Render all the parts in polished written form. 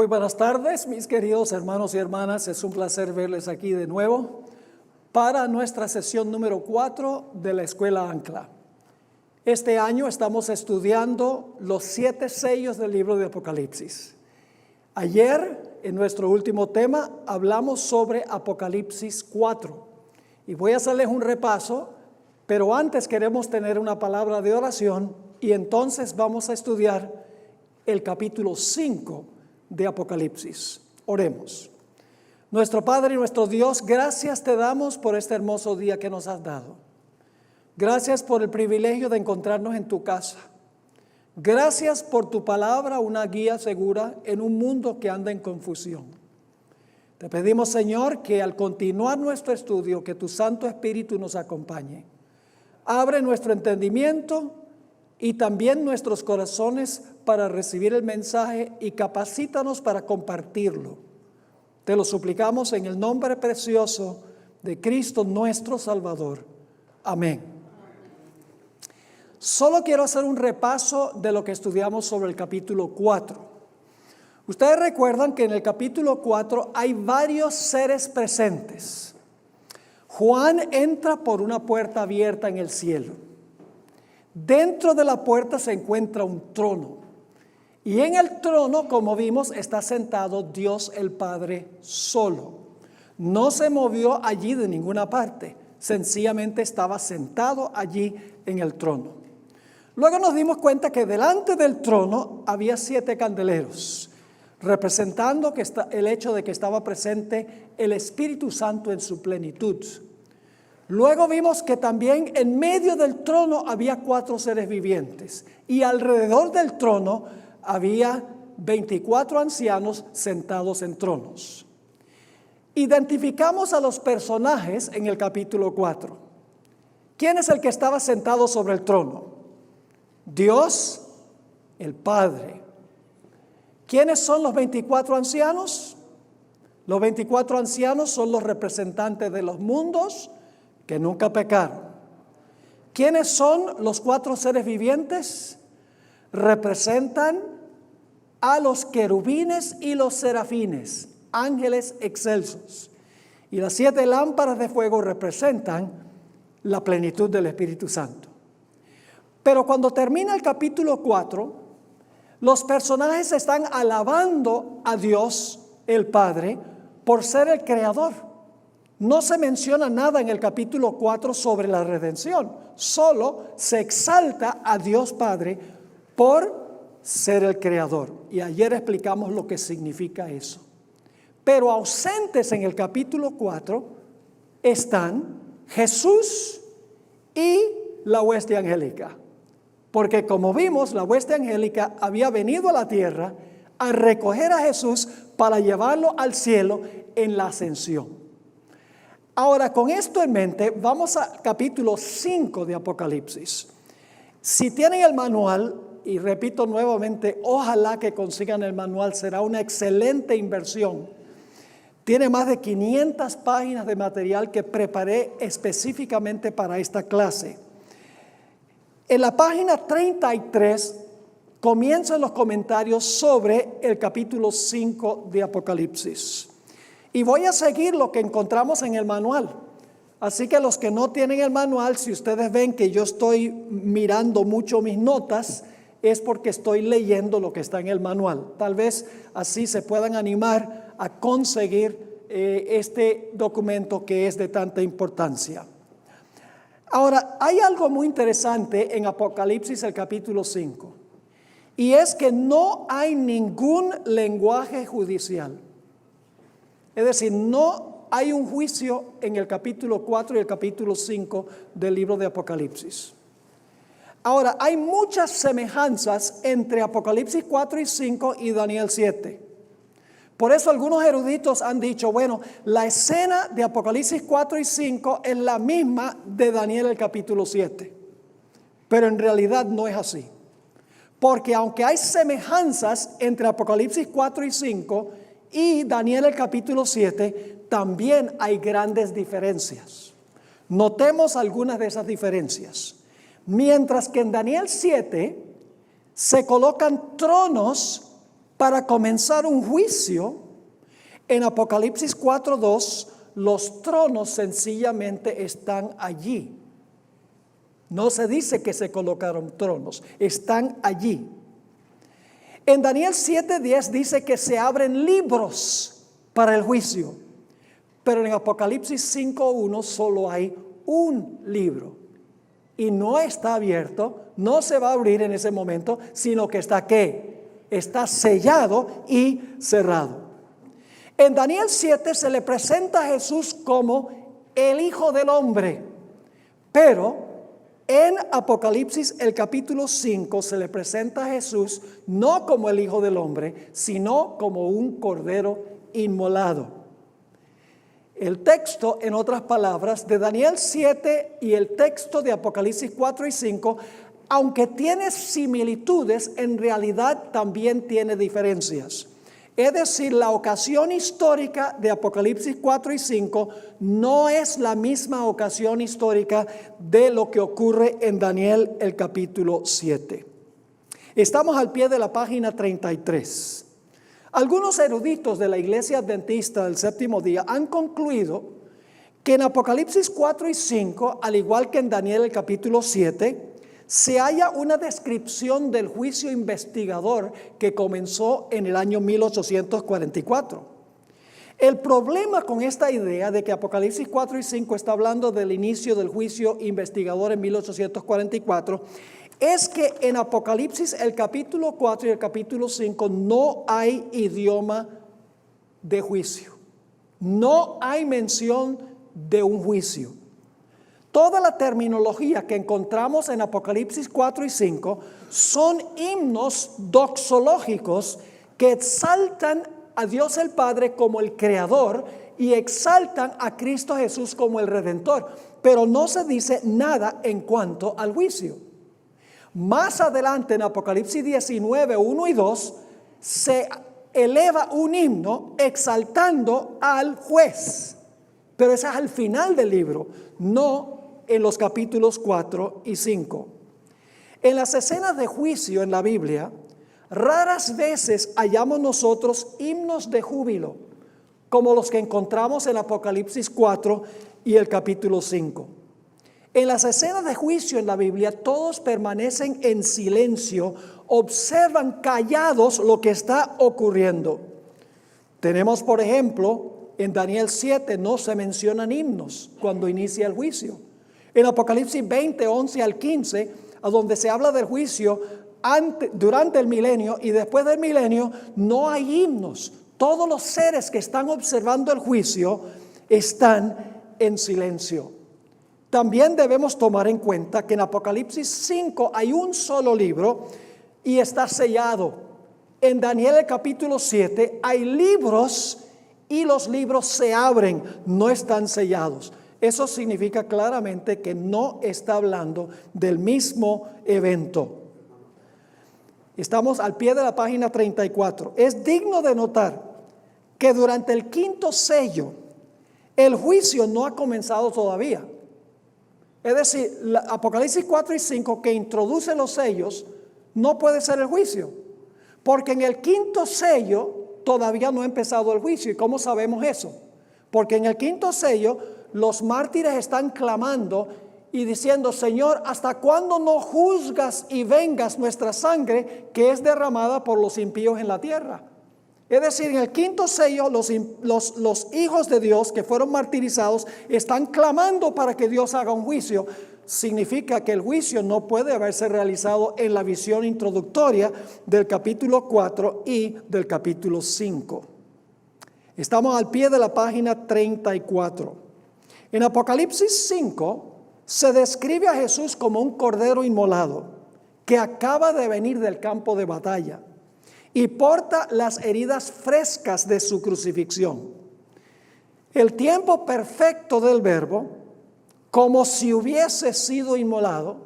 Muy buenas tardes, mis queridos hermanos y hermanas. Es un placer verles aquí de nuevo para nuestra sesión número 4 de la Escuela Ancla. Este año estamos estudiando los 7 sellos del libro de Apocalipsis. Ayer, en nuestro último tema, hablamos sobre Apocalipsis 4. Y voy a hacerles un repaso, pero antes queremos tener una palabra de oración y entonces vamos a estudiar el capítulo 5 de Apocalipsis. Oremos. Nuestro Padre y nuestro Dios, gracias te damos por este hermoso día que nos has dado. Gracias por el privilegio de encontrarnos en tu casa. Gracias por tu palabra, una guía segura en un mundo que anda en confusión. Te pedimos, Señor, que al continuar nuestro estudio, que tu Santo Espíritu nos acompañe. Abre nuestro entendimiento y también nuestros corazones para recibir el mensaje y capacítanos para compartirlo. Te lo suplicamos en el nombre precioso de Cristo nuestro Salvador. Amén. Solo quiero hacer un repaso de lo que estudiamos sobre el capítulo 4. Ustedes recuerdan que en el capítulo 4 hay varios seres presentes. Juan entra por una puerta abierta en el cielo. Dentro de la puerta se encuentra un trono. Y en el trono, como vimos, está sentado Dios el Padre solo. No se movió allí de ninguna parte. Sencillamente estaba sentado allí en el trono. Luego nos dimos cuenta que delante del trono había 7 candeleros, representando el hecho de que estaba presente el Espíritu Santo en su plenitud. Luego vimos que también en medio del trono había 4 seres vivientes y alrededor del trono había 24 ancianos sentados en tronos. Identificamos a los personajes en el capítulo 4. ¿Quién es el que estaba sentado sobre el trono? Dios, el Padre. ¿Quiénes son los 24 ancianos? Los 24 ancianos son los representantes de los mundos que nunca pecaron. ¿Quiénes son los 4 seres vivientes? Representan a los querubines y los serafines, ángeles excelsos. Y las 7 lámparas de fuego representan la plenitud del Espíritu Santo. Pero cuando termina el capítulo 4, los personajes están alabando a Dios, el Padre, por ser el Creador. No se menciona nada en el capítulo 4 sobre la redención. Solo se exalta a Dios Padre por ser el Creador. Y ayer explicamos lo que significa eso. Pero ausentes en el capítulo 4 están Jesús y la hueste angélica. Porque como vimos, la hueste angélica había venido a la tierra a recoger a Jesús para llevarlo al cielo en la ascensión. Ahora, con esto en mente, vamos al capítulo 5 de Apocalipsis. Si tienen el manual, y repito nuevamente, ojalá que consigan el manual, será una excelente inversión. Tiene más de 500 páginas de material que preparé específicamente para esta clase. En la página 33 comienzan los comentarios sobre el capítulo 5 de Apocalipsis. Y voy a seguir lo que encontramos en el manual. Así que los que no tienen el manual, si ustedes ven que yo estoy mirando mucho mis notas, es porque estoy leyendo lo que está en el manual. Tal vez así se puedan animar a conseguir este documento que es de tanta importancia. Ahora, hay algo muy interesante en Apocalipsis, el capítulo 5. Y es que no hay ningún lenguaje judicial. Es decir, no hay un juicio en el capítulo 4 y el capítulo 5 del libro de Apocalipsis. Ahora, hay muchas semejanzas entre Apocalipsis 4 y 5 y Daniel 7. Por eso algunos eruditos han dicho, bueno, la escena de Apocalipsis 4 y 5 es la misma de Daniel el capítulo 7. Pero en realidad no es así. Porque aunque hay semejanzas entre Apocalipsis 4 y 5 y Daniel el capítulo 7, también hay grandes diferencias. Notemos algunas de esas diferencias. Mientras que en Daniel 7 se colocan tronos para comenzar un juicio. En Apocalipsis 4:2, los tronos sencillamente están allí. No se dice que se colocaron tronos, están allí. En Daniel 7:10 dice que se abren libros para el juicio, pero en Apocalipsis 5:1 solo hay un libro y no está abierto, no se va a abrir en ese momento, sino que está ¿qué? Está sellado y cerrado. En Daniel 7 se le presenta a Jesús como el Hijo del Hombre, pero en Apocalipsis el capítulo 5 se le presenta a Jesús no como el Hijo del Hombre, sino como un cordero inmolado. El texto, en otras palabras, de Daniel 7 y el texto de Apocalipsis 4 y 5, aunque tiene similitudes, en realidad también tiene diferencias. Es decir, la ocasión histórica de Apocalipsis 4 y 5 no es la misma ocasión histórica de lo que ocurre en Daniel el capítulo 7. Estamos al pie de la página 33. Algunos eruditos de la Iglesia Adventista del Séptimo Día han concluido que en Apocalipsis 4 y 5, al igual que en Daniel el capítulo 7, se halla una descripción del juicio investigador que comenzó en el año 1844. El problema con esta idea de que Apocalipsis 4 y 5 está hablando del inicio del juicio investigador en 1844 es que en Apocalipsis el capítulo 4 y el capítulo 5 no hay idioma de juicio. No hay mención de un juicio. Toda la terminología que encontramos en Apocalipsis 4 y 5 son himnos doxológicos que exaltan a Dios el Padre como el Creador y exaltan a Cristo Jesús como el Redentor, pero no se dice nada en cuanto al juicio. Más adelante en Apocalipsis 19, 1 y 2 se eleva un himno exaltando al juez, pero ese es al final del libro, no en los capítulos 4 y 5. En las escenas de juicio en la Biblia, raras veces hallamos nosotros himnos de júbilo, como los que encontramos en Apocalipsis 4 y el capítulo 5. En las escenas de juicio en la Biblia, todos permanecen en silencio, observan callados lo que está ocurriendo. Tenemos, por ejemplo, en Daniel 7 no se mencionan himnos cuando inicia el juicio. En Apocalipsis 20, 11 al 15, a donde se habla del juicio durante el milenio y después del milenio, no hay himnos. Todos los seres que están observando el juicio están en silencio. También debemos tomar en cuenta que en Apocalipsis 5 hay un solo libro y está sellado. En Daniel el capítulo 7 hay libros y los libros se abren, no están sellados. Eso significa claramente que no está hablando del mismo evento. Estamos al pie de la página 34. Es digno de notar que durante el quinto sello, el juicio no ha comenzado todavía. Es decir, Apocalipsis 4 y 5 que introduce los sellos, no puede ser el juicio. Porque en el quinto sello todavía no ha empezado el juicio. ¿Y cómo sabemos eso? Porque en el quinto sello los mártires están clamando y diciendo: Señor, ¿hasta cuándo no juzgas y vengas nuestra sangre que es derramada por los impíos en la tierra? Es decir, en el quinto sello los hijos de Dios que fueron martirizados están clamando para que Dios haga un juicio. Significa que el juicio no puede haberse realizado en la visión introductoria del capítulo 4 y del capítulo 5. Estamos al pie de la página 34. En Apocalipsis 5 se describe a Jesús como un cordero inmolado que acaba de venir del campo de batalla y porta las heridas frescas de su crucifixión. El tiempo perfecto del verbo, como si hubiese sido inmolado,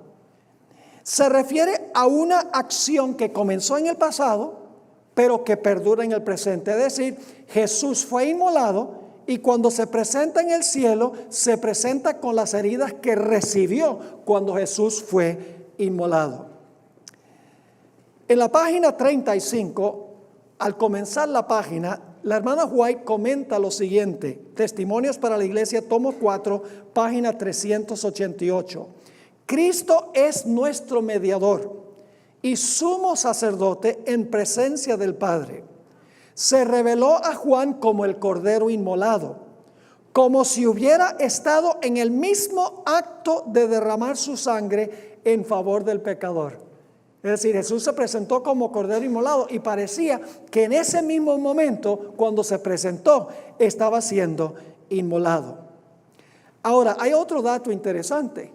se refiere a una acción que comenzó en el pasado, pero que perdura en el presente. Es decir, Jesús fue inmolado y cuando se presenta en el cielo, se presenta con las heridas que recibió cuando Jesús fue inmolado. En la página 35 al comenzar la página, la hermana White comenta lo siguiente: Testimonios para la Iglesia, tomo 4, página 388. Cristo es nuestro mediador y sumo sacerdote en presencia del Padre. Se reveló a Juan como el Cordero inmolado, como si hubiera estado en el mismo acto de derramar su sangre en favor del pecador. Es decir, Jesús se presentó como Cordero inmolado y parecía que en ese mismo momento, cuando se presentó, estaba siendo inmolado. Ahora, hay otro dato interesante,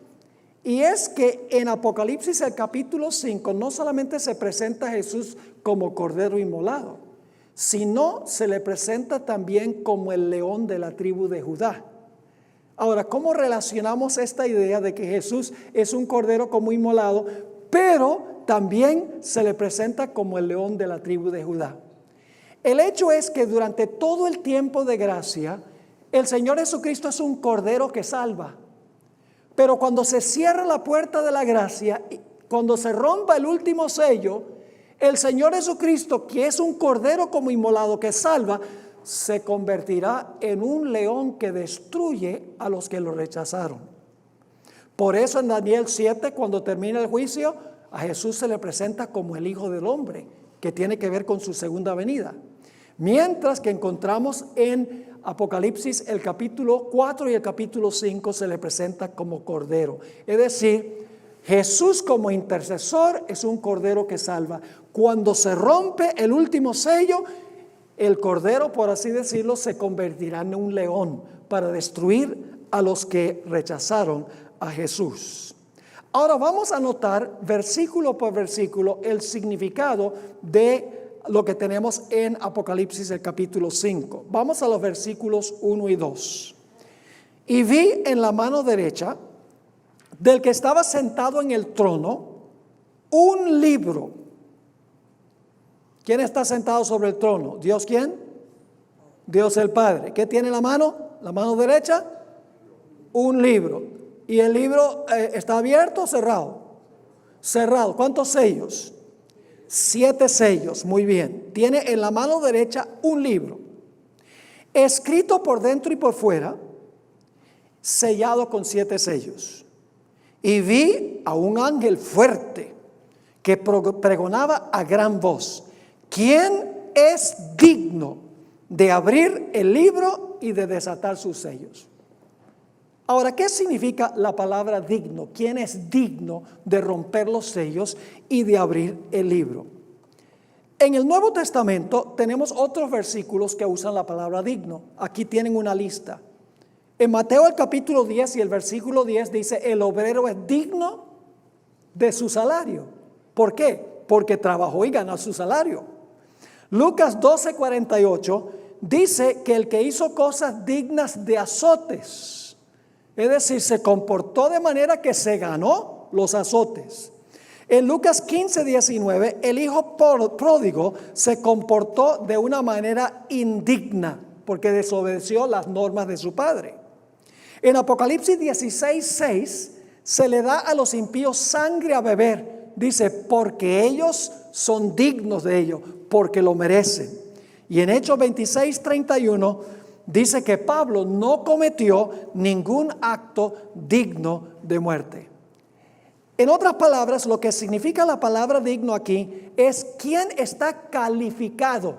y es que en Apocalipsis el capítulo 5 no solamente se presenta a Jesús como Cordero inmolado, sino se le presenta también como el león de la tribu de Judá. Ahora, ¿cómo relacionamos esta idea de que Jesús es un cordero como inmolado, pero también se le presenta como el león de la tribu de Judá? El hecho es que durante todo el tiempo de gracia, el Señor Jesucristo es un cordero que salva. Pero cuando se cierra la puerta de la gracia, cuando se rompa el último sello, el Señor Jesucristo, que es un cordero como inmolado que salva, se convertirá en un león que destruye a los que lo rechazaron. Por eso en Daniel 7, cuando termina el juicio, a Jesús se le presenta como el Hijo del Hombre, que tiene que ver con su segunda venida. Mientras que encontramos en Apocalipsis el capítulo 4 y el capítulo 5 se le presenta como Cordero. Es decir, Jesús como intercesor es un Cordero que salva. Cuando se rompe el último sello, el Cordero, por así decirlo, se convertirá en un león para destruir a los que rechazaron a Jesús. Ahora vamos a notar versículo por versículo el significado de lo que tenemos en Apocalipsis el capítulo 5. Vamos a los versículos 1 y 2. Y vi en la mano derecha del que estaba sentado en el trono un libro. ¿Quién está sentado sobre el trono? ¿Dios quién? Dios el Padre. ¿Qué tiene en la mano? La mano derecha, un libro. ¿Y el libro está abierto o cerrado? Cerrado. ¿Cuántos sellos? 7 sellos. Muy bien. Tiene en la mano derecha un libro, escrito por dentro y por fuera, sellado con 7 sellos. Y vi a un ángel fuerte que pregonaba a gran voz: ¿quién es digno de abrir el libro y de desatar sus sellos? Ahora, ¿qué significa la palabra digno? ¿Quién es digno de romper los sellos y de abrir el libro? En el Nuevo Testamento tenemos otros versículos que usan la palabra digno. Aquí tienen una lista. En Mateo el capítulo 10 y el versículo 10 dice: el obrero es digno de su salario. ¿Por qué? Porque trabajó y ganó su salario. Lucas 12:48 dice que el que hizo cosas dignas de azotes, es decir, se comportó de manera que se ganó los azotes. En Lucas 15:19, el hijo pródigo se comportó de una manera indigna porque desobedeció las normas de su padre. En Apocalipsis 16:6 se le da a los impíos sangre a beber. Dice, porque ellos son dignos de ello, porque lo merecen. Y en Hechos 26:31 dice que Pablo no cometió ningún acto digno de muerte. En otras palabras, lo que significa la palabra digno aquí es quién está calificado,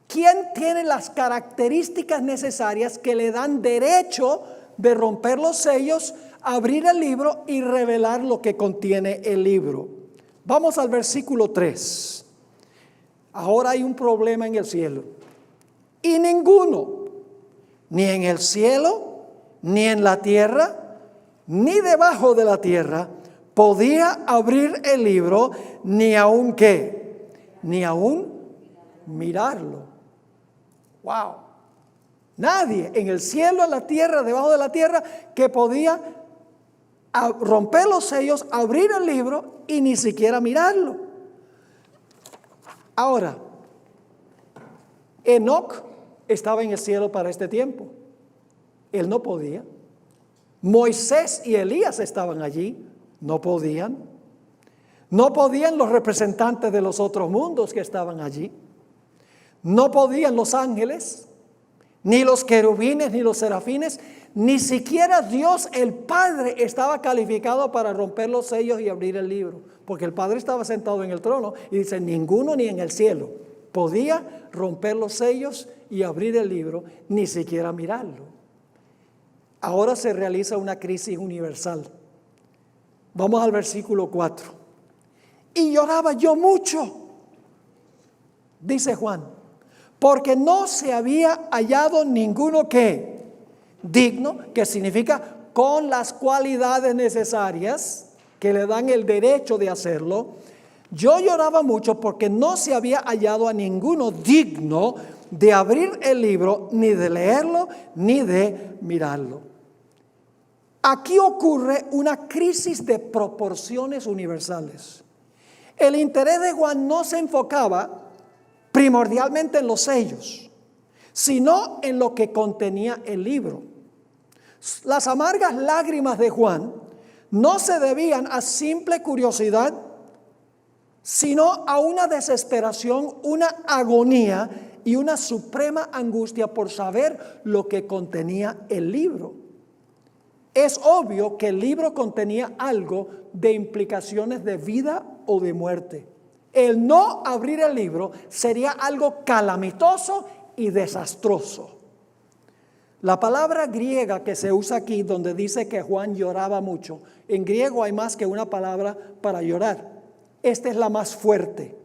quién tiene las características necesarias que le dan derecho de romper los sellos, abrir el libro y revelar lo que contiene el libro. Vamos al versículo 3. Ahora hay un problema en el cielo. Y ninguno, ni en el cielo, ni en la tierra, ni debajo de la tierra, podía abrir el libro, ni aun qué, ni aun mirarlo. Wow. Nadie en el cielo, en la tierra, debajo de la tierra, que podía romper los sellos, abrir el libro y ni siquiera mirarlo. Ahora, Enoc estaba en el cielo para este tiempo. Él no podía. Moisés y Elías estaban allí. No podían. No podían los representantes de los otros mundos que estaban allí. No podían los ángeles, ni los querubines, ni los serafines, ni siquiera Dios el Padre estaba calificado para romper los sellos y abrir el libro, porque el Padre estaba sentado en el trono y dice, ninguno ni en el cielo podía romper los sellos y abrir el libro, ni siquiera mirarlo. Ahora se realiza una crisis universal. Vamos al versículo 4. Y lloraba yo mucho, dice Juan, porque no se había hallado ninguno que digno, que significa con las cualidades necesarias que le dan el derecho de hacerlo. Yo lloraba mucho porque no se había hallado a ninguno digno de abrir el libro, ni de leerlo, ni de mirarlo. Aquí ocurre una crisis de proporciones universales. El interés de Juan no se enfocaba primordialmente en los sellos, sino en lo que contenía el libro. Las amargas lágrimas de Juan no se debían a simple curiosidad, sino a una desesperación, una agonía y una suprema angustia por saber lo que contenía el libro. Es obvio que el libro contenía algo de implicaciones de vida o de muerte. El no abrir el libro sería algo calamitoso y desastroso. La palabra griega que se usa aquí, donde dice que Juan lloraba mucho, en griego hay más que una palabra para llorar. Esta es la más fuerte.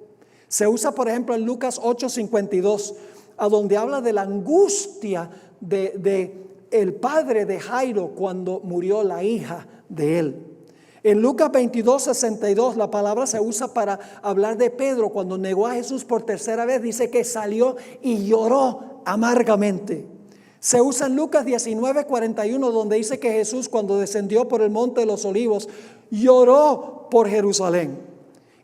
Se usa, por ejemplo, en Lucas 8:52, a donde habla de la angustia de el padre de Jairo cuando murió la hija de él. En Lucas 22:62 la palabra se usa para hablar de Pedro cuando negó a Jesús por tercera vez. Dice que salió y lloró amargamente. Se usa en Lucas 19:41 donde dice que Jesús cuando descendió por el monte de los olivos lloró por Jerusalén.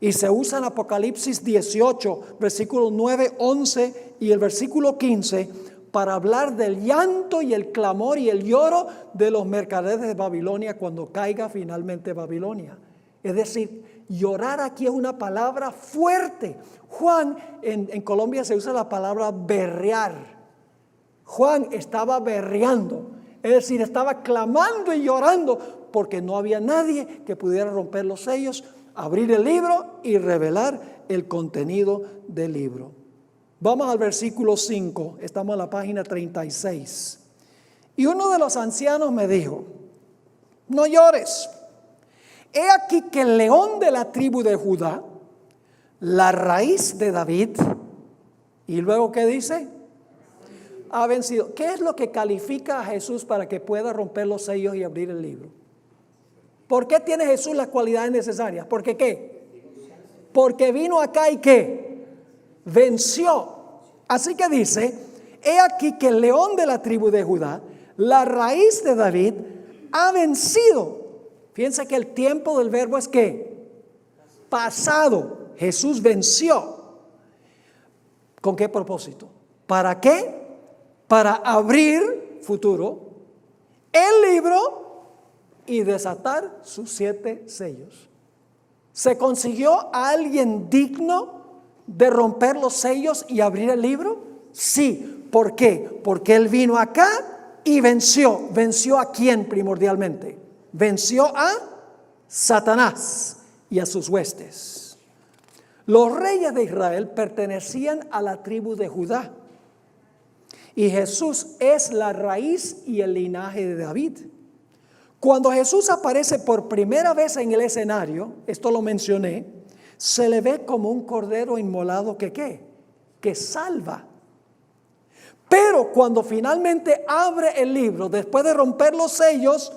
Y se usa en Apocalipsis 18 versículos 9, 11 y el versículo 15 para hablar del llanto y el clamor y el lloro de los mercaderes de Babilonia cuando caiga finalmente Babilonia. Es decir, llorar aquí es una palabra fuerte. Juan, en Colombia se usa la palabra berrear. Juan estaba berreando, es decir, estaba clamando y llorando porque no había nadie que pudiera romper los sellos, abrir el libro y revelar el contenido del libro. Vamos al versículo 5, estamos en la página 36. Y uno de los ancianos me dijo, no llores, he aquí que el león de la tribu de Judá, la raíz de David, y luego ¿qué dice? Ha vencido. ¿Qué es lo que califica a Jesús para que pueda romper los sellos y abrir el libro? ¿Por qué tiene Jesús las cualidades necesarias? ¿Por qué qué? Porque vino acá y ¿qué? Venció. Así que dice, he aquí que el león de la tribu de Judá, la raíz de David, ha vencido. Fíjense que el tiempo del verbo es ¿qué? Pasado. Jesús venció. ¿Con qué propósito? ¿Para qué? Para abrir, futuro, el libro y desatar sus 7 sellos. ¿Se consiguió a alguien digno de romper los sellos y abrir el libro? Sí. ¿Por qué? Porque él vino acá y venció. ¿Venció a quién primordialmente? Venció a Satanás y a sus huestes. Los reyes de Israel pertenecían a la tribu de Judá. Y Jesús es la raíz y el linaje de David. Cuando Jesús aparece por primera vez en el escenario, esto lo mencioné, se le ve como un cordero inmolado que ¿qué? Que salva. Pero cuando finalmente abre el libro, después de romper los sellos,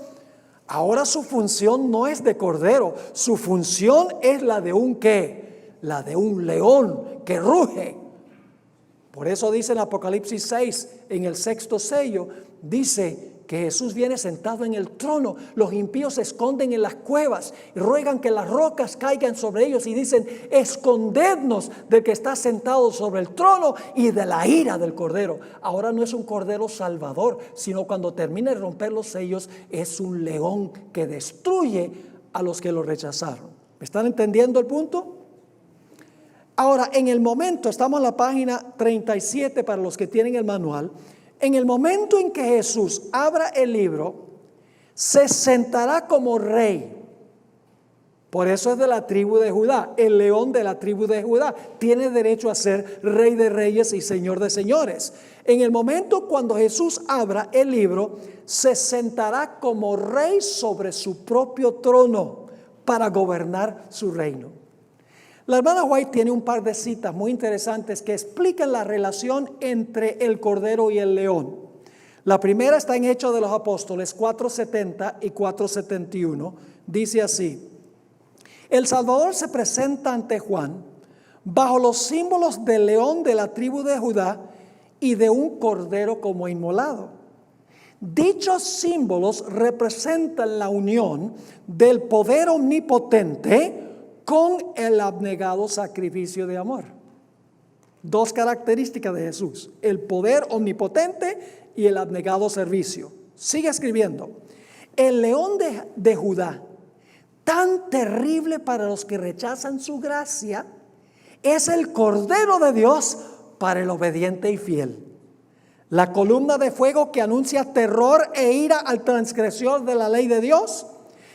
ahora su función no es de cordero, su función es la de un ¿qué? La de un león que ruge. Por eso dice en Apocalipsis 6, en el 6º sello, dice que Jesús viene sentado en el trono. Los impíos se esconden en las cuevas y ruegan que las rocas caigan sobre ellos y dicen, escondednos del que está sentado sobre el trono y de la ira del cordero. Ahora no es un cordero salvador, sino cuando termine de romper los sellos, es un león que destruye a los que lo rechazaron. ¿Me están entendiendo el punto? Ahora, en el momento, estamos en la página 37 para los que tienen el manual, en el momento en que Jesús abra el libro, se sentará como rey. Por eso es de la tribu de Judá. El león de la tribu de Judá tiene derecho a ser rey de reyes y señor de señores. En el momento cuando Jesús abra el libro, se sentará como rey sobre su propio trono para gobernar su reino. La hermana White tiene un par de citas muy interesantes que explican la relación entre el cordero y el león. La primera está en Hechos de los Apóstoles 4:70 y 4:71. Dice así: el Salvador se presenta ante Juan bajo los símbolos del león de la tribu de Judá y de un cordero como inmolado. Dichos símbolos representan la unión del poder omnipotente con el abnegado sacrificio de amor. Dos características de Jesús: el poder omnipotente y el abnegado servicio. Sigue escribiendo: el león de Judá, tan terrible para los que rechazan su gracia, es el Cordero de Dios para el obediente y fiel. La columna de fuego que anuncia terror e ira al transgresor de la ley de Dios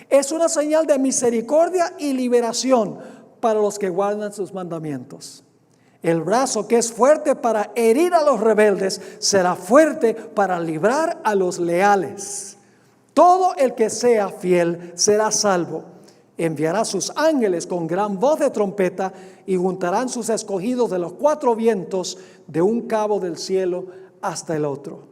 es una señal de misericordia y liberación para los que guardan sus mandamientos. El brazo que es fuerte para herir a los rebeldes será fuerte para librar a los leales. Todo el que sea fiel será salvo. Enviará sus ángeles con gran voz de trompeta y juntarán sus escogidos de los cuatro vientos, de un cabo del cielo hasta el otro.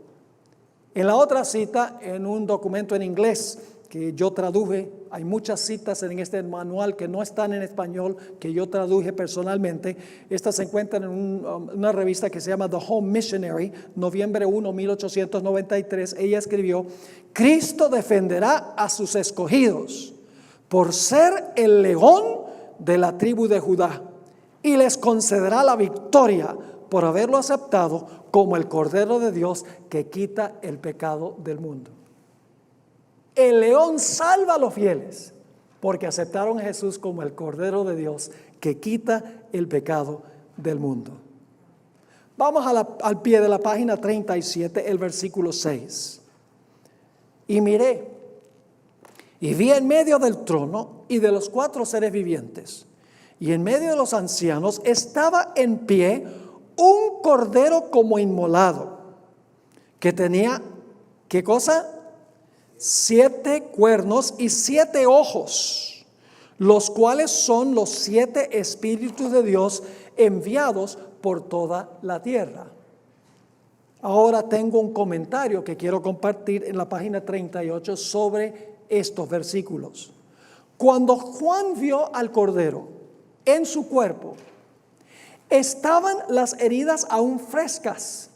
En la otra cita, en un documento en inglés que yo traduje, hay muchas citas en este manual que no están en español, que yo traduje personalmente. Estas se encuentran en una revista que se llama The Home Missionary, noviembre 1, 1893. Ella escribió: Cristo defenderá a sus escogidos por ser el león de la tribu de Judá, y les concederá la victoria por haberlo aceptado como el Cordero de Dios que quita el pecado del mundo. El león salva a los fieles porque aceptaron a Jesús como el Cordero de Dios que quita el pecado del mundo. Vamos al pie de la página 37, el versículo 6. Y miré, y vi en medio del trono y de los cuatro seres vivientes, y en medio de los ancianos estaba en pie un cordero como inmolado, que tenía, ¿qué cosa? 7 cuernos y 7 ojos, los cuales son los 7 espíritus de Dios enviados por toda la tierra. Ahora tengo un comentario que quiero compartir en la página 38 sobre estos versículos. Cuando Juan vio al cordero, en su cuerpo estaban las heridas aún frescas.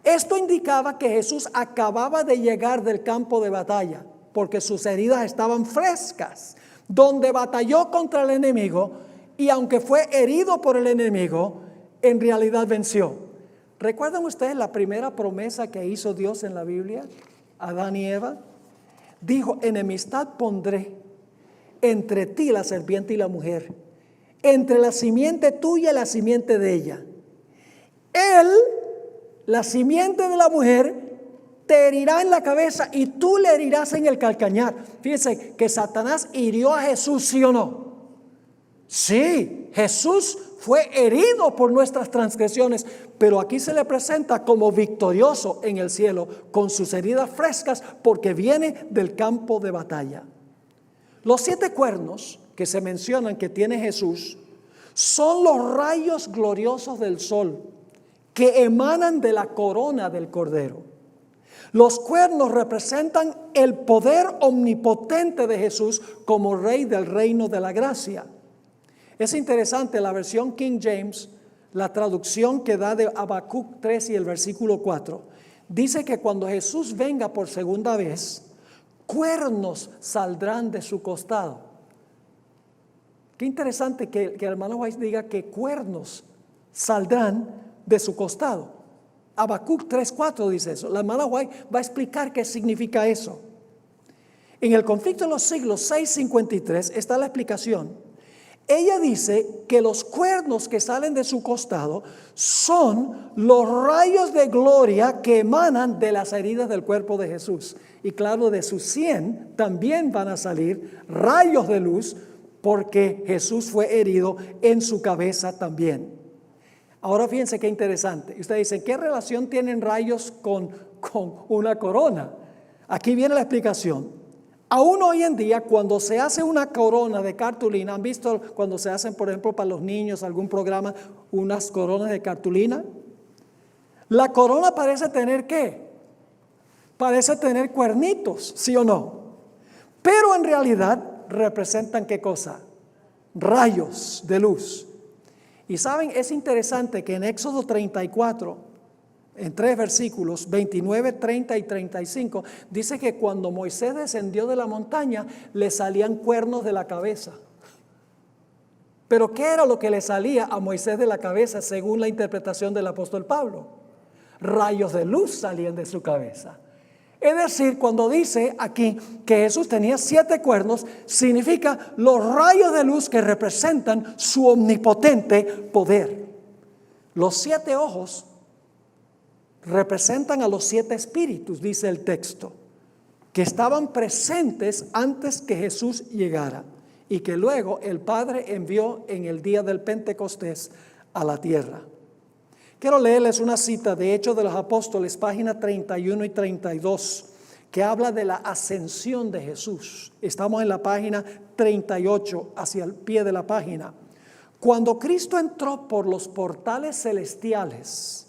Esto indicaba que Jesús acababa de llegar del campo de batalla, porque sus heridas estaban frescas, donde batalló contra el enemigo, y aunque fue herido por el enemigo, en realidad venció. ¿Recuerdan ustedes la primera promesa que hizo Dios en la Biblia a Adán y Eva? Dijo: enemistad pondré entre ti, la serpiente, y la mujer, entre la simiente tuya y la simiente de ella. Él, la simiente de la mujer, te herirá en la cabeza y tú le herirás en el calcañar. Fíjense que Satanás hirió a Jesús, ¿sí o no? Sí, Jesús fue herido por nuestras transgresiones, pero aquí se le presenta como victorioso en el cielo, con sus heridas frescas, porque viene del campo de batalla. Los 7 cuernos que se mencionan que tiene Jesús son los rayos gloriosos del sol que emanan de la corona del Cordero. Los cuernos representan el poder omnipotente de Jesús como Rey del reino de la gracia. Es interesante, la versión King James, la traducción que da de Habacuc 3 y el versículo 4, dice que cuando Jesús venga por segunda vez, cuernos saldrán de su costado. Qué interesante que el hermano Weiss diga que cuernos saldrán de su costado. Habacuc 3:4 dice eso. La hermana White va a explicar qué significa eso. En el conflicto de los siglos 6:53 está la explicación. ella dice que los cuernos que salen de su costado son los rayos de gloria que emanan de las heridas del cuerpo de Jesús. Y claro, de sus sien también van a salir rayos de luz, porque Jesús fue herido en su cabeza también. Ahora fíjense qué interesante. Ustedes dicen, ¿qué relación tienen rayos con una corona? Aquí viene la explicación. Aún hoy en día, cuando se hace una corona de cartulina, ¿han visto cuando se hacen, por ejemplo, para los niños, algún programa, unas coronas de cartulina? La corona parece tener ¿qué? Parece tener cuernitos, ¿sí o no? Pero en realidad representan ¿qué cosa? Rayos de luz. Y saben, es interesante que en Éxodo 34, en 3 versículos, 29, 30 y 35, dice que cuando Moisés descendió de la montaña, le salían cuernos de la cabeza. Pero ¿qué era lo que le salía a Moisés de la cabeza según la interpretación del apóstol Pablo? Rayos de luz salían de su cabeza. Es decir, cuando dice aquí que Jesús tenía 7 cuernos, significa los rayos de luz que representan su omnipotente poder. Los 7 ojos representan a los 7 espíritus, dice el texto, que estaban presentes antes que Jesús llegara y que luego el Padre envió en el día del Pentecostés a la tierra. Quiero leerles una cita de Hechos de los Apóstoles, página 31 y 32, que habla de la ascensión de Jesús. Estamos en la página 38, hacia el pie de la página. Cuando Cristo entró por los portales celestiales,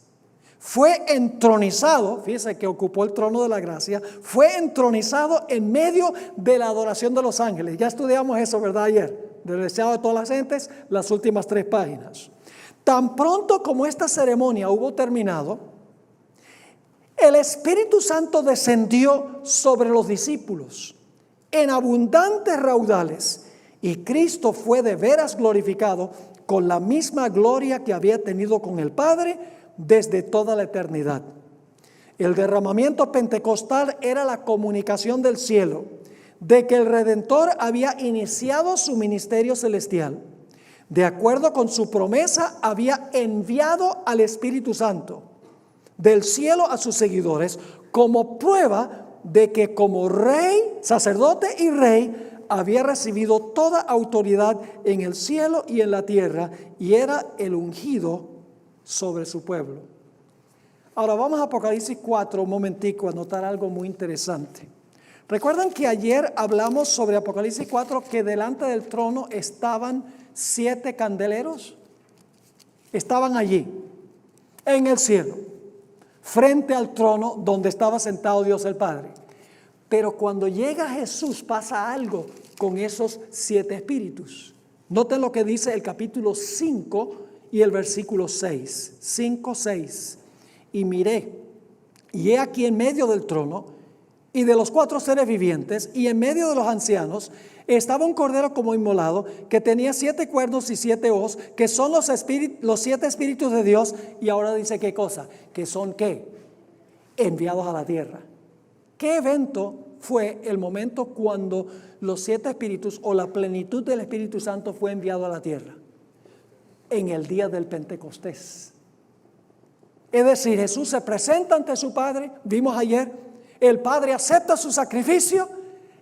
fue entronizado, fíjese que ocupó el trono de la gracia, fue entronizado en medio de la adoración de los ángeles. Ya estudiamos eso, ¿verdad? Ayer, del deseado de todas las gentes, las últimas 3 páginas. Tan pronto como esta ceremonia hubo terminado, el Espíritu Santo descendió sobre los discípulos en abundantes raudales, y Cristo fue de veras glorificado con la misma gloria que había tenido con el Padre desde toda la eternidad. El derramamiento pentecostal era la comunicación del cielo de que el Redentor había iniciado su ministerio celestial. De acuerdo con su promesa, había enviado al Espíritu Santo del cielo a sus seguidores como prueba de que como rey, sacerdote y rey, había recibido toda autoridad en el cielo y en la tierra, y era el ungido sobre su pueblo. Ahora vamos a Apocalipsis 4 un momentico a notar algo muy interesante. ¿Recuerdan que ayer hablamos sobre Apocalipsis 4 que delante del trono estaban 7 candeleros? Estaban allí, en el cielo, frente al trono donde estaba sentado Dios el Padre. Pero cuando llega Jesús pasa algo con esos 7 espíritus. Noten lo que dice el capítulo 5 y el versículo 6. 5, 6. Y miré, y he aquí en medio del trono y de los 4 seres vivientes, y en medio de los ancianos, estaba un cordero como inmolado, que tenía 7 cuernos y 7 ojos, que son los 7 espíritus de Dios. Y ahora dice qué cosa, que son ¿qué? Enviados a la tierra. ¿Qué evento fue el momento cuando los 7 espíritus o la plenitud del Espíritu Santo fue enviado a la tierra? En el día del Pentecostés. Es decir, Jesús se presenta ante su Padre, vimos ayer, el Padre acepta su sacrificio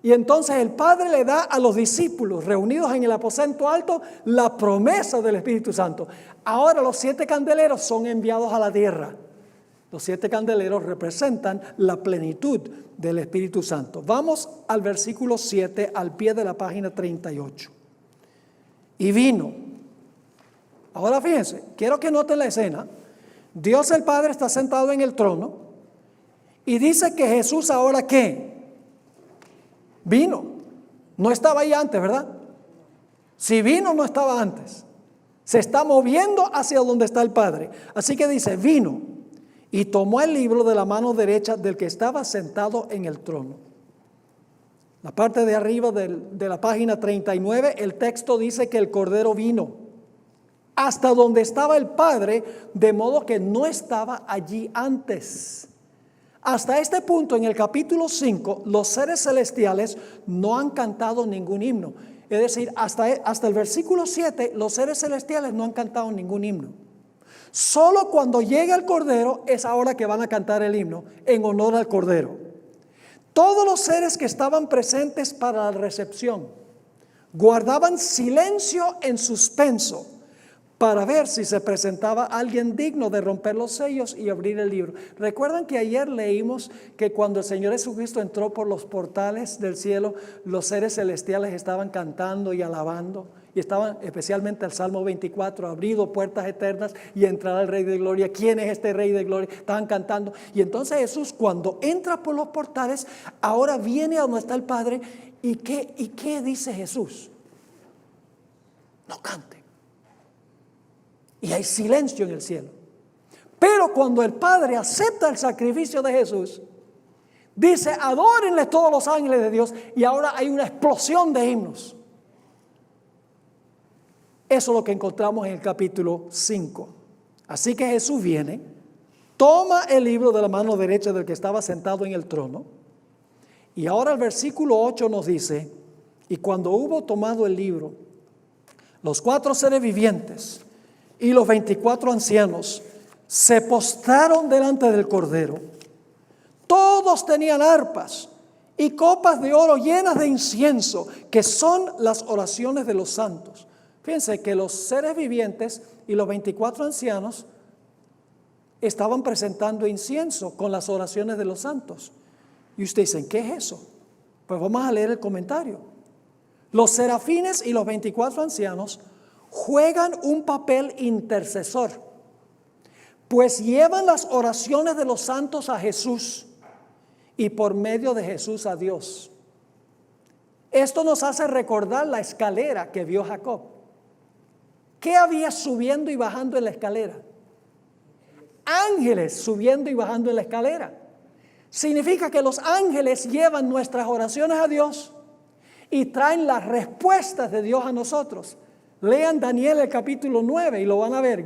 y entonces el Padre le da a los discípulos reunidos en el aposento alto la promesa del Espíritu Santo. Ahora los 7 candeleros son enviados a la tierra. Los 7 candeleros representan la plenitud del Espíritu Santo. Vamos al versículo 7, al pie de la página 38. Y vino. Ahora fíjense, quiero que noten la escena. Dios el Padre está sentado en el trono y dice que Jesús ahora ¿qué? Vino. No estaba ahí antes, ¿verdad? Si vino, no estaba antes. Se está moviendo hacia donde está el Padre. Así que dice, vino y tomó el libro de la mano derecha del que estaba sentado en el trono. La parte de arriba de la página 39, el texto dice que el Cordero vino hasta donde estaba el Padre, de modo que no estaba allí antes. Hasta este punto, en el capítulo 5, los seres celestiales no han cantado ningún himno. Es decir, hasta el versículo 7, los seres celestiales no han cantado ningún himno. Solo cuando llega el Cordero es ahora que van a cantar el himno en honor al Cordero. Todos los seres que estaban presentes para la recepción guardaban silencio en suspenso para ver si se presentaba alguien digno de romper los sellos y abrir el libro. ¿Recuerdan que ayer leímos que cuando el Señor Jesucristo entró por los portales del cielo, los seres celestiales estaban cantando y alabando? Y estaban, especialmente el Salmo 24, abrido puertas eternas y entrará el Rey de Gloria. ¿Quién es este Rey de Gloria? Estaban cantando. Y entonces Jesús, cuando entra por los portales, ahora viene a donde está el Padre. ¿Y qué dice Jesús? No cante. Y hay silencio en el cielo. Pero cuando el Padre acepta el sacrificio de Jesús, dice: adórenle todos los ángeles de Dios. Y ahora hay una explosión de himnos. Eso es lo que encontramos en el capítulo 5. Así que Jesús viene, toma el libro de la mano derecha del que estaba sentado en el trono. Y ahora el versículo 8 nos dice: y cuando hubo tomado el libro, los 4 seres vivientes y los 24 ancianos se postraron delante del Cordero. Todos tenían arpas y copas de oro llenas de incienso, que son las oraciones de los santos. Fíjense que los seres vivientes y los 24 ancianos estaban presentando incienso con las oraciones de los santos. Y ustedes dicen: ¿qué es eso? Pues vamos a leer el comentario. Los serafines y los 24 ancianos juegan un papel intercesor, pues llevan las oraciones de los santos a Jesús y por medio de Jesús a Dios. Esto nos hace recordar la escalera que vio Jacob. ¿Qué había subiendo y bajando en la escalera? Ángeles subiendo y bajando en la escalera. Significa que los ángeles llevan nuestras oraciones a Dios y traen las respuestas de Dios a nosotros. Lean Daniel el capítulo 9 y lo van a ver.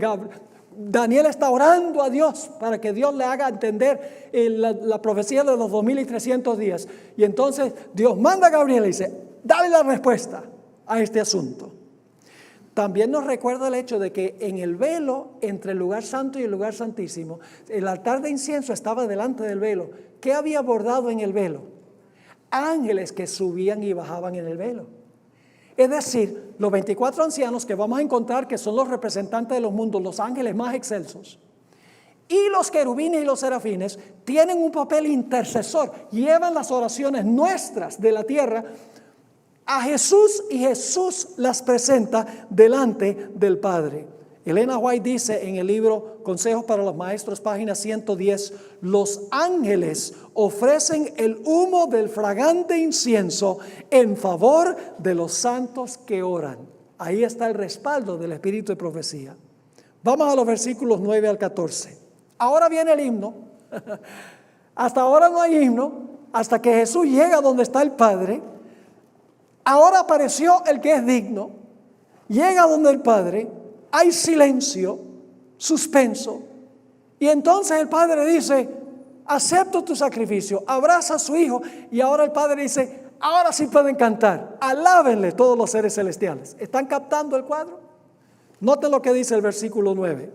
Daniel está orando a Dios para que Dios le haga entender la profecía de los 2300 días. Y entonces Dios manda a Gabriel y dice: dale la respuesta a este asunto. También nos recuerda el hecho de que en el velo entre el lugar santo y el lugar santísimo, el altar de incienso estaba delante del velo. ¿Qué había bordado en el velo? Ángeles que subían y bajaban en el velo. Es decir, los 24 ancianos que vamos a encontrar, que son los representantes de los mundos, los ángeles más excelsos, y los querubines y los serafines, tienen un papel intercesor. Llevan las oraciones nuestras de la tierra a Jesús y Jesús las presenta delante del Padre. Elena White dice en el libro Consejos para los Maestros, página 110, los ángeles ofrecen el humo del fragante incienso en favor de los santos que oran. Ahí está el respaldo del espíritu de profecía. Vamos a los versículos 9 al 14. Ahora viene el himno. Hasta ahora no hay himno, hasta que Jesús llega donde está el Padre. Ahora apareció el que es digno, llega donde el Padre, hay silencio, suspenso, y entonces el Padre dice: acepto tu sacrificio, abraza a su Hijo, y ahora el Padre dice: ahora sí pueden cantar, alábenle todos los seres celestiales. ¿Están captando el cuadro? Noten lo que dice el versículo 9.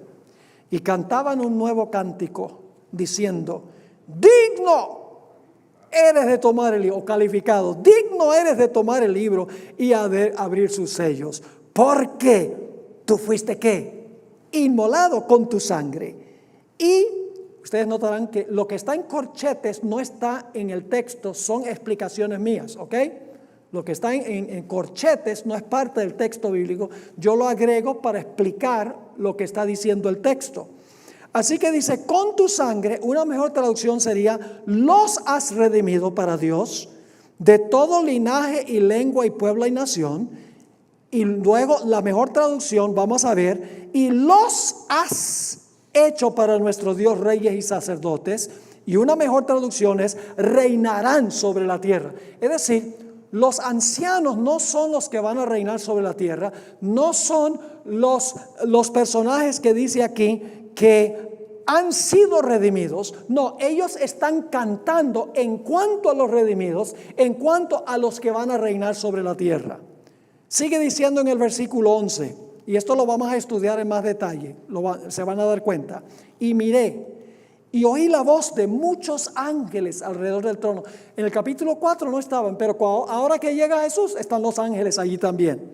Y cantaban un nuevo cántico, diciendo: digno eres de tomar el libro, o calificado, digno eres de tomar el libro y abrir sus sellos, porque tú fuiste ¿qué? Inmolado con tu sangre. Y ustedes notarán que lo que está en corchetes no está en el texto, son explicaciones mías, ¿ok? Lo que está en corchetes no es parte del texto bíblico, yo lo agrego para explicar lo que está diciendo el texto. Así que dice: con tu sangre, una mejor traducción sería: los has redimido para Dios de todo linaje y lengua y pueblo y nación. Y luego la mejor traducción, vamos a ver: y los has hecho para nuestro Dios reyes y sacerdotes. Y una mejor traducción es: reinarán sobre la tierra. Es decir, los ancianos no son los que van a reinar sobre la tierra, no son los personajes que dice aquí que han sido redimidos. No, ellos están cantando en cuanto a los redimidos, en cuanto a los que van a reinar sobre la tierra. Sigue diciendo en el versículo 11, y esto lo vamos a estudiar en más detalle, se van a dar cuenta. Y miré, y oí la voz de muchos ángeles alrededor del trono. En el capítulo 4 no estaban, pero ahora que llega Jesús, están los ángeles allí también.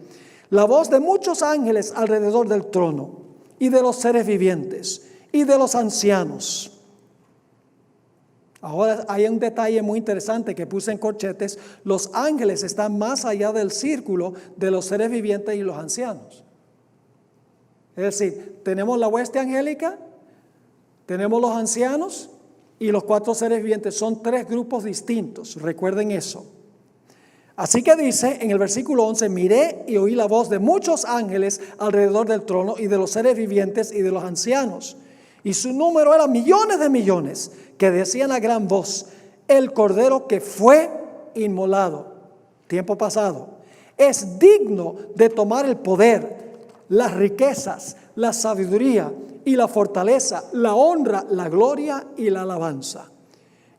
La voz de muchos ángeles alrededor del trono, y de los seres vivientes, y de los ancianos. Ahora hay un detalle muy interesante que puse en corchetes. Los ángeles están más allá del círculo de los seres vivientes y los ancianos. Es decir, tenemos la hueste angélica, tenemos los ancianos y los 4 seres vivientes. Son 3 grupos distintos, recuerden eso. Así que dice en el versículo 11, miré y oí la voz de muchos ángeles alrededor del trono y de los seres vivientes y de los ancianos. Y su número era millones de millones, que decían a gran voz, el cordero que fue inmolado, tiempo pasado, es digno de tomar el poder, las riquezas, la sabiduría y la fortaleza, la honra, la gloria y la alabanza.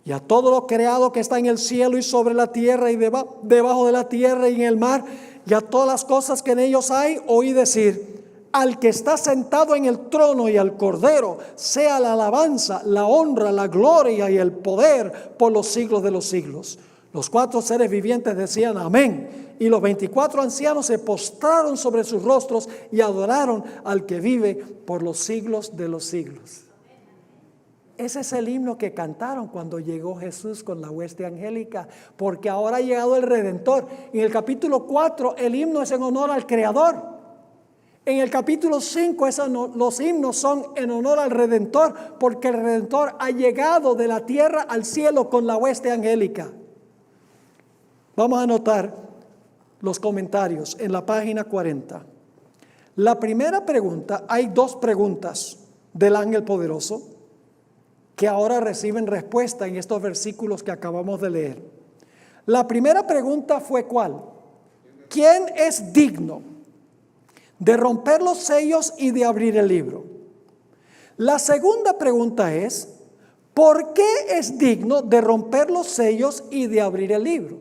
Y a todo lo creado que está en el cielo y sobre la tierra y debajo de la tierra y en el mar, y a todas las cosas que en ellos hay, oí decir, al que está sentado en el trono y al cordero, sea la alabanza, la honra, la gloria y el poder por los siglos de los siglos. Los 4 seres vivientes decían amén, y los 24 ancianos se postraron sobre sus rostros y adoraron al que vive por los siglos de los siglos. Ese es el himno que cantaron cuando llegó Jesús con la hueste angélica, porque ahora ha llegado el Redentor. En el capítulo 4 el himno es en honor al Creador. En el capítulo 5 los himnos son en honor al Redentor, porque el Redentor ha llegado de la tierra al cielo con la hueste angélica. Vamos a anotar los comentarios en la página 40. La primera pregunta, hay 2 preguntas del ángel poderoso que ahora reciben respuesta en estos versículos que acabamos de leer. La primera pregunta fue ¿cuál? ¿Quién es digno de romper los sellos y de abrir el libro? La segunda pregunta es, ¿por qué es digno de romper los sellos y de abrir el libro?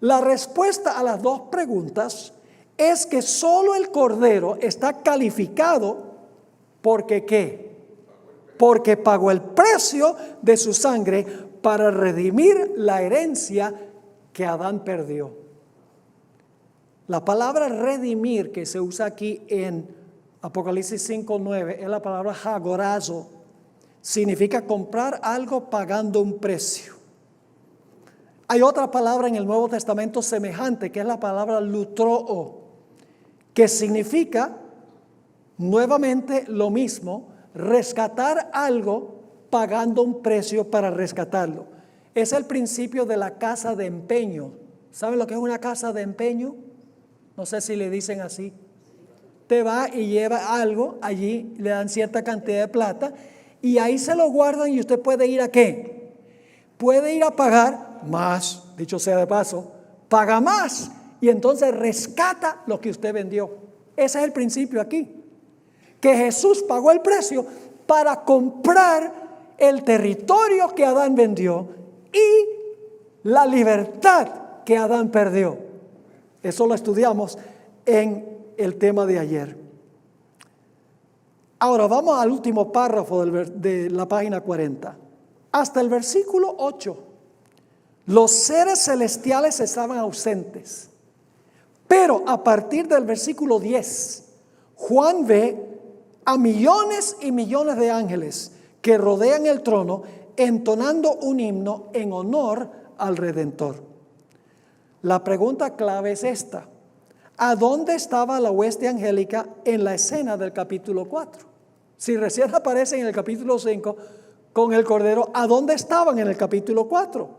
La respuesta a las 2 preguntas es que solo el Cordero está calificado porque ¿qué? Porque pagó el precio de su sangre para redimir la herencia que Adán perdió. La palabra redimir que se usa aquí en Apocalipsis 5:9 es la palabra hagorazo. Significa comprar algo pagando un precio. Hay otra palabra en el Nuevo Testamento semejante, que es la palabra lutroo, que significa nuevamente lo mismo, rescatar algo pagando un precio para rescatarlo. Es el principio de la casa de empeño. ¿Saben lo que es una casa de empeño? No sé si le dicen así. Te va y lleva algo, allí le dan cierta cantidad de plata y ahí se lo guardan y usted puede ir ¿a qué? Puede ir a pagar más, dicho sea de paso, paga más y entonces rescata lo que usted vendió. Ese es el principio aquí. Que Jesús pagó el precio para comprar el territorio que Adán vendió y la libertad que Adán perdió. Eso lo estudiamos en el tema de ayer. Ahora vamos al último párrafo de la página 40. Hasta el versículo 8. Los seres celestiales estaban ausentes. Pero a partir del versículo 10, Juan ve a millones y millones de ángeles que rodean el trono entonando un himno en honor al Redentor. La pregunta clave es esta: ¿a dónde estaba la hueste angélica en la escena del capítulo 4? Si recién aparece en el capítulo 5 con el Cordero, ¿a dónde estaban en el capítulo 4?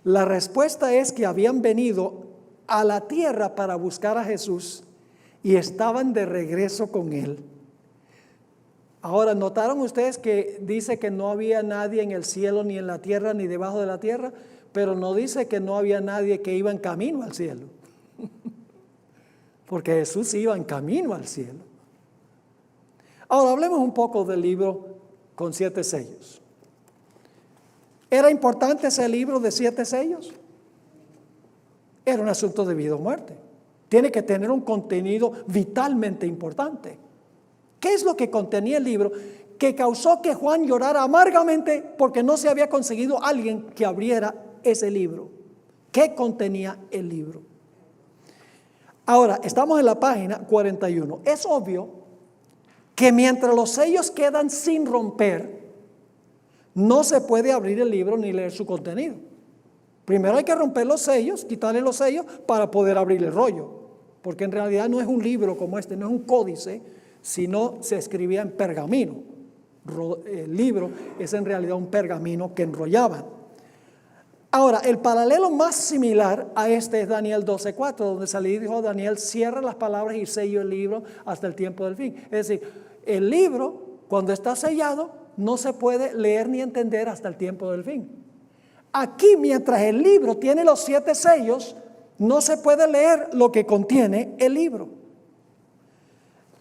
La respuesta es que habían venido a la tierra para buscar a Jesús y estaban de regreso con Él. Ahora, ¿notaron ustedes que dice que no había nadie en el cielo, ni en la tierra, ni debajo de la tierra? Pero no dice que no había nadie que iba en camino al cielo. Porque Jesús iba en camino al cielo. Ahora, hablemos un poco del libro con 7 sellos. ¿Era importante ese libro de 7 sellos? Era un asunto de vida o muerte. Tiene que tener un contenido vitalmente importante. ¿Qué es lo que contenía el libro que causó que Juan llorara amargamente porque no se había conseguido alguien que abriera ese libro? ¿Qué contenía el libro? Ahora, estamos en la página 41. Es obvio que mientras los sellos quedan sin romper, no se puede abrir el libro ni leer su contenido. Primero hay que romper los sellos, quitarle los sellos para poder abrir el rollo. Porque en realidad no es un libro como este, no es un códice, sino se escribía en pergamino. El libro es en realidad un pergamino que enrollaban. Ahora, el paralelo más similar a este es Daniel 12:4, donde salí y dijo Daniel, cierra las palabras y sello el libro hasta el tiempo del fin. Es decir, el libro, cuando está sellado, no se puede leer ni entender hasta el tiempo del fin. Aquí, mientras el libro tiene los 7 sellos, no se puede leer lo que contiene el libro.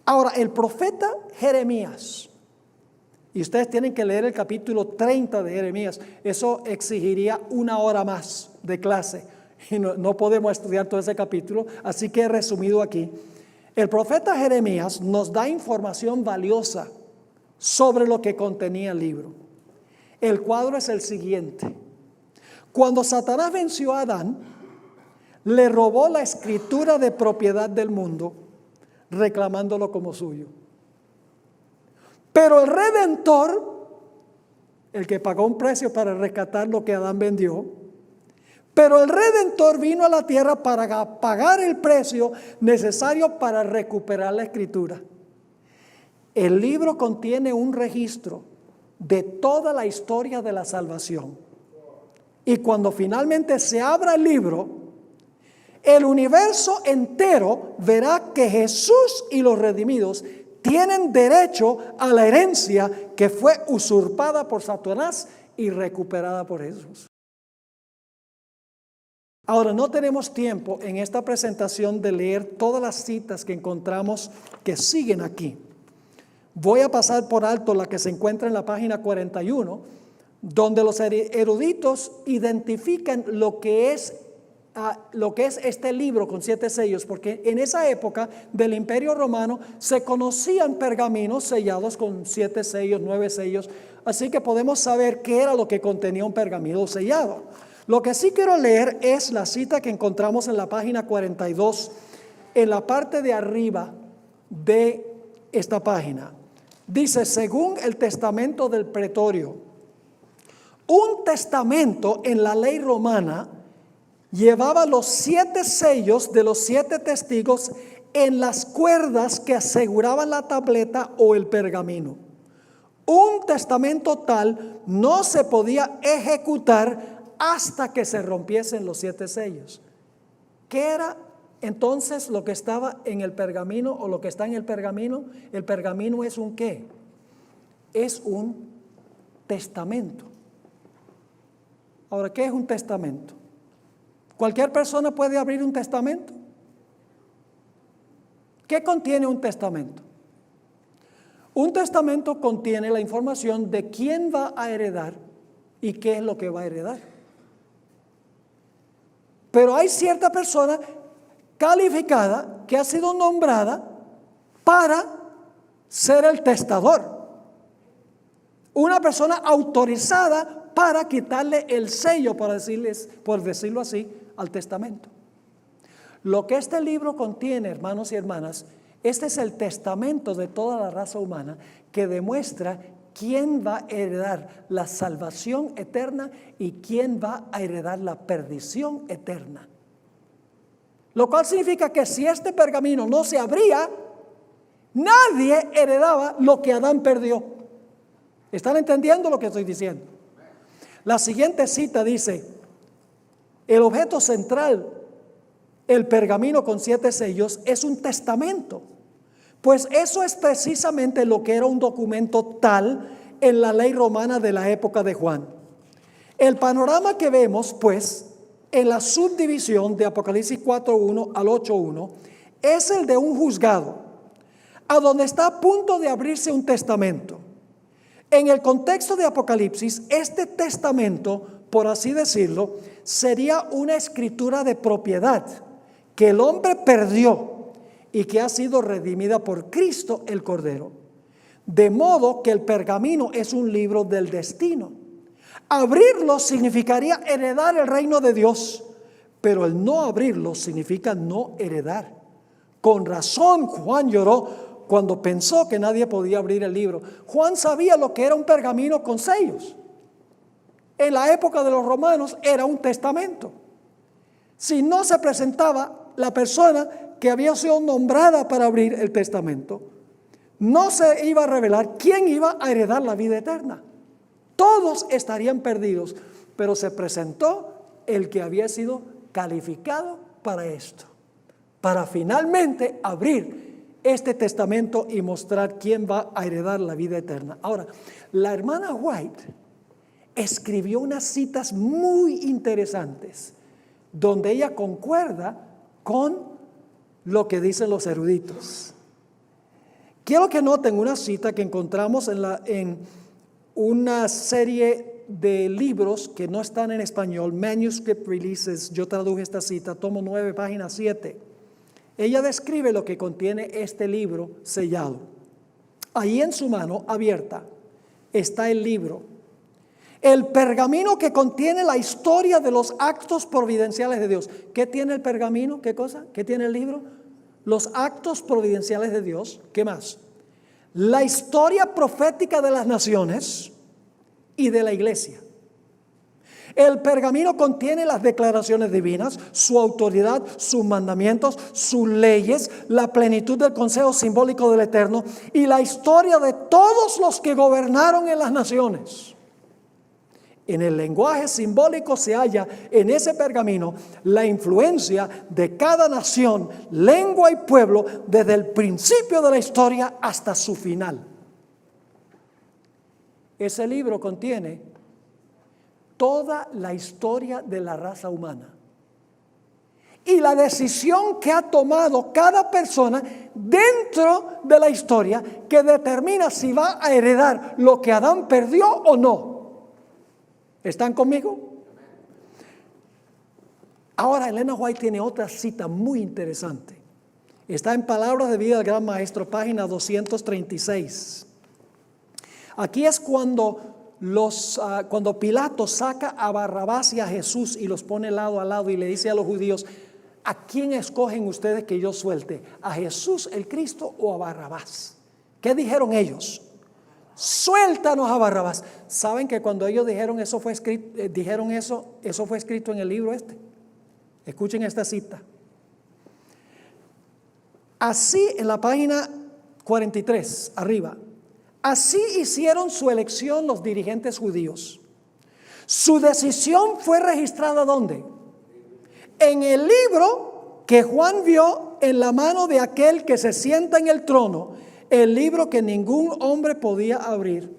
Ahora, el profeta Jeremías, y ustedes tienen que leer el capítulo 30 de Jeremías, eso exigiría 1 hora más de clase, y no podemos estudiar todo ese capítulo, así que he resumido aquí. El profeta Jeremías nos da información valiosa sobre lo que contenía el libro. El cuadro es el siguiente. Cuando Satanás venció a Adán, le robó la escritura de propiedad del mundo, reclamándolo como suyo. Pero el Redentor, el que pagó un precio para rescatar lo que Adán vendió, pero el Redentor vino a la tierra para pagar el precio necesario para recuperar la escritura. El libro contiene un registro de toda la historia de la salvación. Y cuando finalmente se abra el libro, el universo entero verá que Jesús y los redimidos tienen derecho a la herencia que fue usurpada por Satanás y recuperada por Jesús. Ahora, no tenemos tiempo en esta presentación de leer todas las citas que encontramos que siguen aquí. Voy a pasar por alto la que se encuentra en la página 41, donde los eruditos identifican lo que es este libro con 7 sellos, porque en esa época del Imperio Romano se conocían pergaminos sellados con 7 sellos, 9 sellos, así que podemos saber qué era lo que contenía un pergamino sellado. Lo que sí quiero leer es la cita que encontramos en la página 42, en la parte de arriba de esta página. Dice, según el testamento del pretorio, un testamento en la ley romana llevaba los 7 sellos de los 7 testigos en las cuerdas que aseguraban la tableta o el pergamino. Un testamento tal no se podía ejecutar hasta que se rompiesen los 7 sellos. ¿Qué era entonces lo que estaba en el pergamino o lo que está en el pergamino? El pergamino es un ¿qué? Es un testamento. Ahora, ¿qué es un testamento? ¿Cualquier persona puede abrir un testamento? ¿Qué contiene un testamento? Un testamento contiene la información de quién va a heredar y qué es lo que va a heredar. Pero hay cierta persona calificada que ha sido nombrada para ser el testador. Una persona autorizada para quitarle el sello, por decirlo así, al testamento. Lo que este libro contiene, hermanos y hermanas, este es el testamento de toda la raza humana que demuestra quién va a heredar la salvación eterna y quién va a heredar la perdición eterna. Lo cual significa que si este pergamino no se abría, nadie heredaba lo que Adán perdió. ¿Están entendiendo lo que estoy diciendo? La siguiente cita dice, el objeto central, el pergamino con 7 sellos, es un testamento. Pues eso es precisamente lo que era un documento tal en la ley romana de la época de Juan. El panorama que vemos, pues, en la subdivisión de Apocalipsis 4:1 al 8:1 es el de un juzgado, a donde está a punto de abrirse un testamento. En el contexto de Apocalipsis, este testamento, por así decirlo, sería una escritura de propiedad que el hombre perdió y que ha sido redimida por Cristo el Cordero. De modo que el pergamino es un libro del destino. Abrirlo significaría heredar el reino de Dios, pero el no abrirlo significa no heredar. Con razón Juan lloró cuando pensó que nadie podía abrir el libro. Juan sabía lo que era un pergamino con sellos. En la época de los romanos era un testamento. Si no se presentaba la persona que había sido nombrada para abrir el testamento, no se iba a revelar quién iba a heredar la vida eterna. Todos estarían perdidos, pero se presentó el que había sido calificado para esto, para finalmente abrir este testamento y mostrar quién va a heredar la vida eterna. Ahora, la hermana White escribió unas citas muy interesantes, donde ella concuerda con lo que dicen los eruditos. Quiero que noten una cita que encontramos en una serie de libros que no están en español, Manuscript Releases. Yo traduje esta cita, tomo 9, página 7. Ella describe lo que contiene este libro sellado. Ahí en su mano abierta está el libro, el pergamino que contiene la historia de los actos providenciales de Dios. ¿Qué tiene el pergamino? ¿Qué cosa? ¿Qué tiene el libro? Los actos providenciales de Dios. ¿Qué más? La historia profética de las naciones y de la iglesia. El pergamino contiene las declaraciones divinas, su autoridad, sus mandamientos, sus leyes, la plenitud del consejo simbólico del Eterno y la historia de todos los que gobernaron en las naciones. En el lenguaje simbólico se halla en ese pergamino la influencia de cada nación, lengua y pueblo desde el principio de la historia hasta su final. Ese libro contiene toda la historia de la raza humana y la decisión que ha tomado cada persona dentro de la historia que determina si va a heredar lo que Adán perdió o no. ¿Están conmigo? Ahora Elena White tiene otra cita muy interesante. Está en Palabras de Vida del Gran Maestro, página 236. Aquí es cuando Pilato saca a Barrabás y a Jesús y los pone lado a lado y le dice a los judíos: ¿a quién escogen ustedes que yo suelte? ¿A Jesús el Cristo o a Barrabás? ¿Qué dijeron ellos? Suéltanos a Barrabás. ¿Saben que cuando ellos dijeron eso fue escrito en el libro este? Escuchen esta cita. Así, en la página 43, arriba, así hicieron su elección los dirigentes judíos. Su decisión fue registrada ¿dónde? En el libro que Juan vio en la mano de aquel que se sienta en el trono, el libro que ningún hombre podía abrir.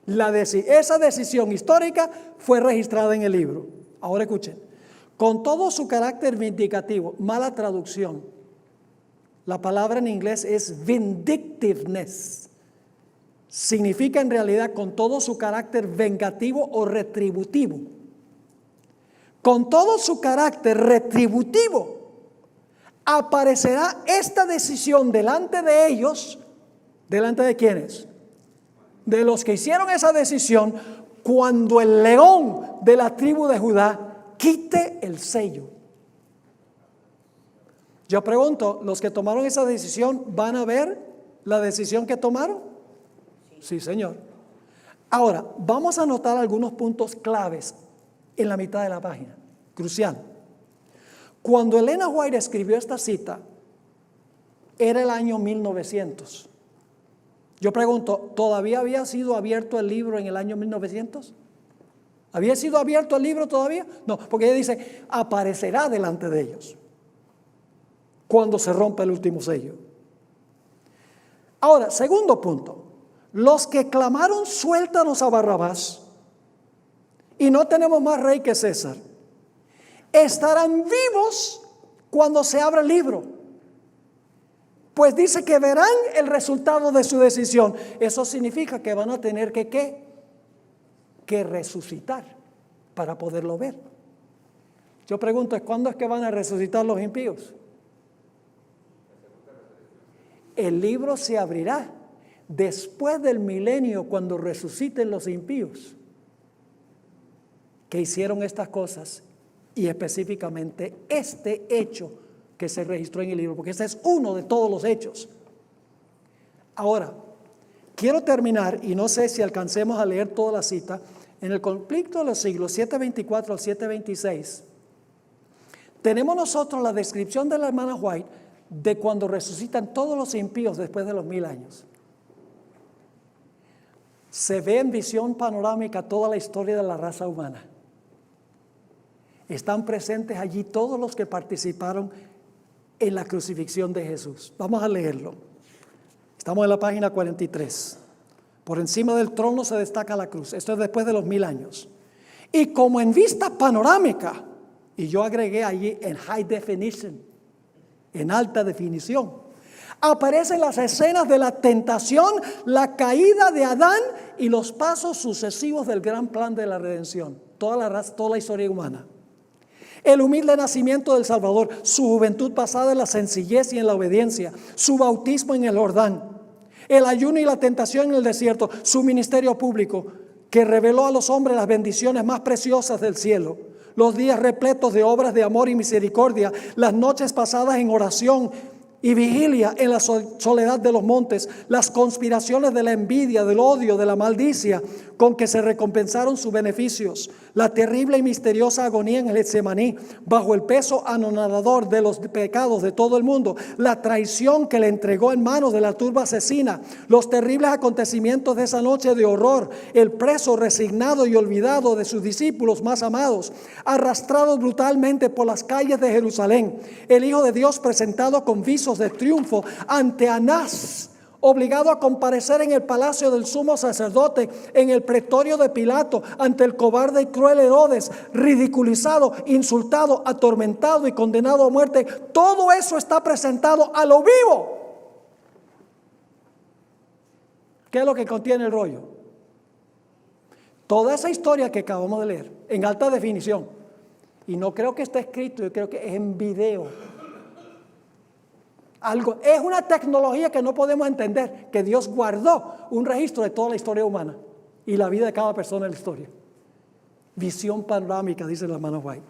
Esa decisión histórica fue registrada en el libro. Ahora escuchen, con todo su carácter vindicativo, mala traducción. La palabra en inglés es vindictiveness. Significa en realidad con todo su carácter vengativo o retributivo. Con todo su carácter retributivo, aparecerá esta decisión delante de ellos. ¿Delante de quiénes? De los que hicieron esa decisión, cuando el león de la tribu de Judá quite el sello. Yo pregunto, ¿los que tomaron esa decisión van a ver la decisión que tomaron? Sí, Señor. Ahora, vamos a anotar algunos puntos claves en la mitad de la página, crucial. Cuando Elena White escribió esta cita, era el año 1900. Yo pregunto, ¿todavía había sido abierto el libro en el año 1900? ¿Había sido abierto el libro todavía? No, porque ella dice, aparecerá delante de ellos cuando se rompa el último sello. Ahora, segundo punto, los que clamaron suéltanos a Barrabás y no tenemos más rey que César, estarán vivos cuando se abra el libro. Pues dice que verán el resultado de su decisión. Eso significa que van a tener que resucitar para poderlo ver. Yo pregunto, ¿cuándo es que van a resucitar los impíos? El libro se abrirá después del milenio, cuando resuciten los impíos que hicieron estas cosas, y específicamente este hecho que se registró en el libro, porque este es uno de todos los hechos. Ahora, quiero terminar, y no sé si alcancemos a leer toda la cita. En el conflicto de los siglos 724 al 726, tenemos nosotros la descripción de la hermana White de cuando resucitan todos los impíos después de los 1000 años. Se ve en visión panorámica toda la historia de la raza humana. Están presentes allí todos los que participaron en la crucifixión de Jesús. Vamos a leerlo. Estamos en la página 43. Por encima del trono se destaca la cruz. Esto es después de los 1000 años. Y como en vista panorámica, y yo agregué allí en high definition, en alta definición, aparecen las escenas de la tentación, la caída de Adán y los pasos sucesivos del gran plan de la redención. Toda la historia humana. El humilde nacimiento del Salvador, su juventud pasada en la sencillez y en la obediencia, su bautismo en el Jordán, el ayuno y la tentación en el desierto, su ministerio público que reveló a los hombres las bendiciones más preciosas del cielo, los días repletos de obras de amor y misericordia, las noches pasadas en oración y vigilia en la soledad de los montes, las conspiraciones de la envidia, del odio, de la maldicia con que se recompensaron sus beneficios, la terrible y misteriosa agonía en el Getsemaní bajo el peso anonadador de los pecados de todo el mundo, la traición que le entregó en manos de la turba asesina, los terribles acontecimientos de esa noche de horror, el preso resignado y olvidado de sus discípulos más amados, arrastrados brutalmente por las calles de Jerusalén, el Hijo de Dios presentado con visos de triunfo ante Anás, obligado a comparecer en el palacio del sumo sacerdote, en el pretorio de Pilato, ante el cobarde y cruel Herodes, ridiculizado, insultado, atormentado y condenado a muerte. Todo eso está presentado a lo vivo. ¿Qué es lo que contiene el rollo? Toda esa historia que acabamos de leer, en alta definición, y no creo que esté escrito, yo creo que es en video. Es una tecnología que no podemos entender, que Dios guardó un registro de toda la historia humana y la vida de cada persona en la historia. Visión panorámica, dice la hermana White.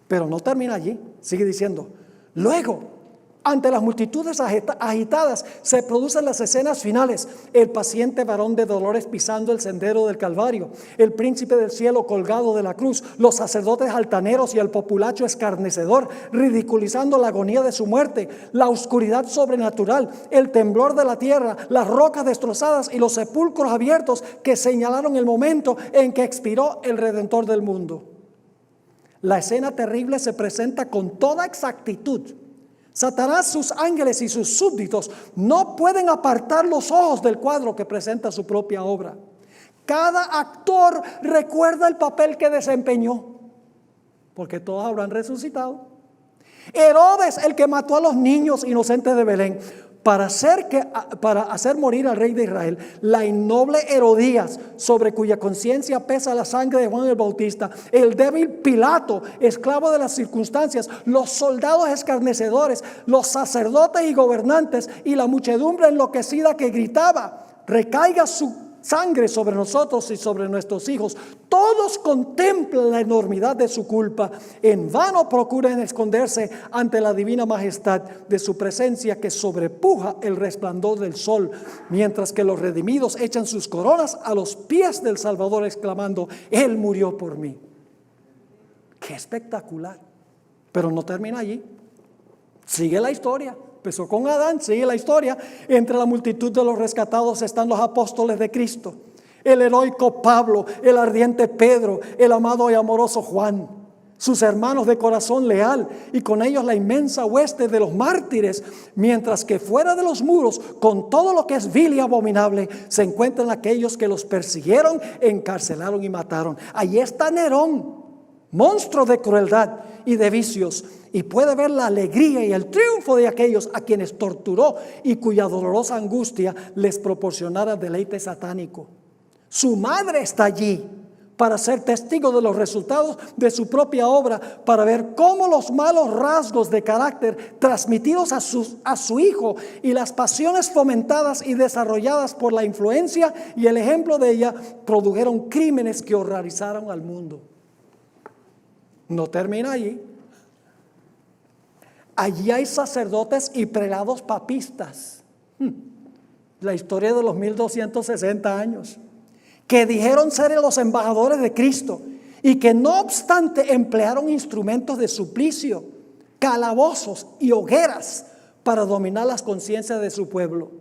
Pero no termina allí, sigue diciendo: luego, ante las multitudes agitadas, se producen las escenas finales. El paciente varón de dolores pisando el sendero del Calvario, el príncipe del cielo colgado de la cruz, los sacerdotes altaneros y el populacho escarnecedor, ridiculizando la agonía de su muerte, la oscuridad sobrenatural, el temblor de la tierra, las rocas destrozadas y los sepulcros abiertos que señalaron el momento en que expiró el Redentor del mundo. La escena terrible se presenta con toda exactitud. Satanás, sus ángeles y sus súbditos no pueden apartar los ojos del cuadro que presenta su propia obra. Cada actor recuerda el papel que desempeñó, porque todos habrán resucitado. Herodes, el que mató a los niños inocentes de Belén, para hacer morir al rey de Israel. La innoble Herodías, sobre cuya conciencia pesa la sangre de Juan el Bautista. El débil Pilato, esclavo de las circunstancias. Los soldados escarnecedores, los sacerdotes y gobernantes, y la muchedumbre enloquecida que gritaba: recaiga su sangre sobre nosotros y sobre nuestros hijos. Todos contemplan la enormidad de su culpa. En vano procuran esconderse ante la divina majestad de su presencia, que sobrepuja el resplandor del sol, mientras que los redimidos echan sus coronas a los pies del Salvador, exclamando: Él murió por mí. ¡Qué espectacular! Pero no termina allí. Sigue la historia. Empezó con Adán, sigue la historia. Entre la multitud de los rescatados están los apóstoles de Cristo, el heroico Pablo, el ardiente Pedro, el amado y amoroso Juan, sus hermanos de corazón leal, y con ellos la inmensa hueste de los mártires, mientras que fuera de los muros, con todo lo que es vil y abominable, se encuentran aquellos que los persiguieron, encarcelaron y mataron. Allí está Nerón, monstruo de crueldad y de vicios, y puede ver la alegría y el triunfo de aquellos a quienes torturó y cuya dolorosa angustia les proporcionara deleite satánico. Su madre está allí, para ser testigo de los resultados de su propia obra, para ver cómo los malos rasgos de carácter transmitidos a su hijo y las pasiones fomentadas y desarrolladas por la influencia y el ejemplo de ella produjeron crímenes que horrorizaron al mundo. No termina allí. Allí hay sacerdotes y prelados papistas. La historia de los 1260 años. Que dijeron ser los embajadores de Cristo y que no obstante emplearon instrumentos de suplicio, calabozos y hogueras para dominar las conciencias de su pueblo.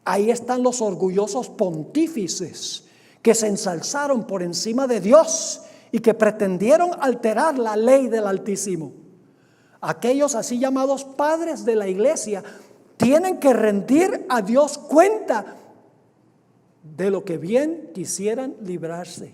Ahí están los orgullosos pontífices que se ensalzaron por encima de Dios y que pretendieron alterar la ley del Altísimo. Aquellos así llamados padres de la iglesia tienen que rendir a Dios cuenta de lo que bien quisieran librarse.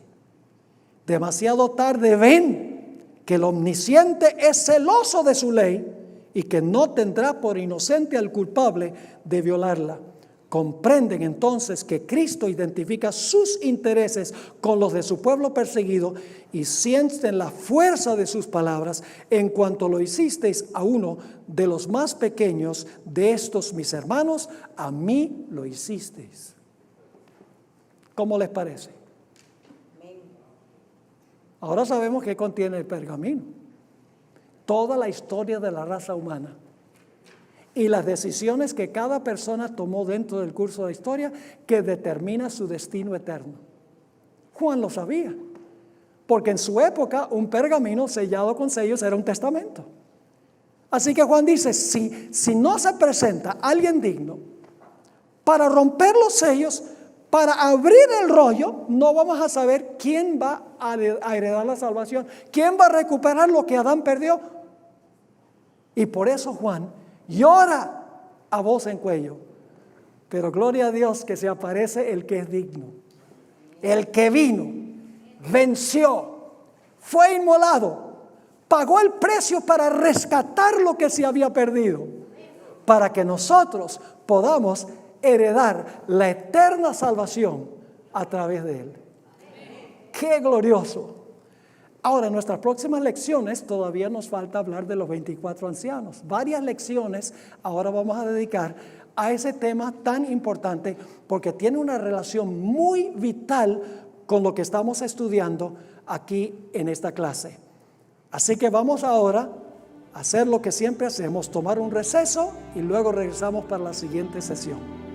Demasiado tarde ven que el omnisciente es celoso de su ley y que no tendrá por inocente al culpable de violarla. Comprenden entonces que Cristo identifica sus intereses con los de su pueblo perseguido y sienten la fuerza de sus palabras en cuanto lo hicisteis a uno de los más pequeños de estos mis hermanos, a mí lo hicisteis. ¿Cómo les parece? Ahora sabemos qué contiene el pergamino. Toda la historia de la raza humana y las decisiones que cada persona tomó dentro del curso de la historia que determina su destino eterno. Juan lo sabía, porque en su época un pergamino sellado con sellos era un testamento. Así que Juan dice, si no se presenta alguien digno para romper los sellos, para abrir el rollo, no vamos a saber quién va a heredar la salvación, quién va a recuperar lo que Adán perdió. Y por eso Juan llora a voz en cuello. Pero gloria a Dios que se aparece el que es digno, el que vino, venció, fue inmolado, pagó el precio para rescatar lo que se había perdido, para que nosotros podamos heredar la eterna salvación a través de Él. ¡Qué glorioso! Ahora, en nuestras próximas lecciones todavía nos falta hablar de los 24 ancianos. Varias lecciones ahora vamos a dedicar a ese tema tan importante porque tiene una relación muy vital con lo que estamos estudiando aquí en esta clase. Así que vamos ahora a hacer lo que siempre hacemos, tomar un receso y luego regresamos para la siguiente sesión.